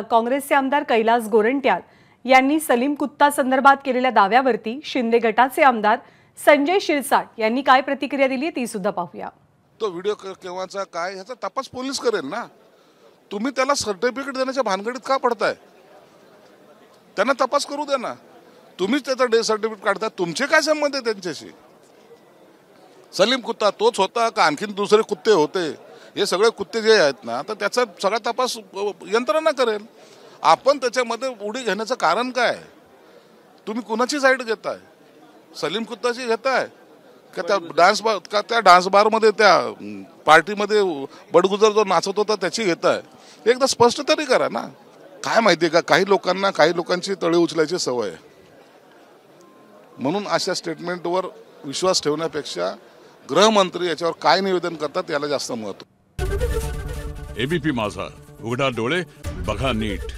काँग्रेसचे आमदार कैलास गोरंट्याल यांनी सलीम कुत्ता संदर्भात केलेल्या दाव्यावरती शिंदे गटाचे आमदार संजय शिरसाट यांनी काय प्रतिक्रिया दिली ती सुद्धा पाहूया। तो व्हिडिओ केव्हाचा काय ह्याचा तपास पोलीस करेल ना। तुम्ही त्याला सर्टिफिकेट देण्याच्या भानगडीत का पडताय? त्यांना तपास करू द्या ना। तुम्हीच त्याचा डे सर्टिफिकेट काढता, तुमचे काय संबंध आहे त्यांच्याशी? सलीम कुत्ता तोच होता का आणखीन दुसरे कुत्ते होते? हे सगळे कुत्ते जे आहेत ना, तर त्याचा सगळा तपास यंत्रणा करेल। आपण त्याच्यामध्ये उडी घेण्याचं कारण काय? तुम्ही कुणाची साईड घेताय? सलीम कुत्ताची घेताय का त्या डान्स बार मध्ये त्या पार्टीमध्ये बडगुजर जो नाचत होता त्याची घेताय? एकदा स्पष्ट तरी करा ना। काय माहितीये का, काही लोकांची तळी उचलायची सवय आहे, म्हणून अशा स्टेटमेंटवर विश्वास ठेवण्यापेक्षा गृहमंत्री याच्यावर काय निवेदन करतात याला जास्त महत्त्व। एबीपी माझा, उघडा डोळे बघा नीट।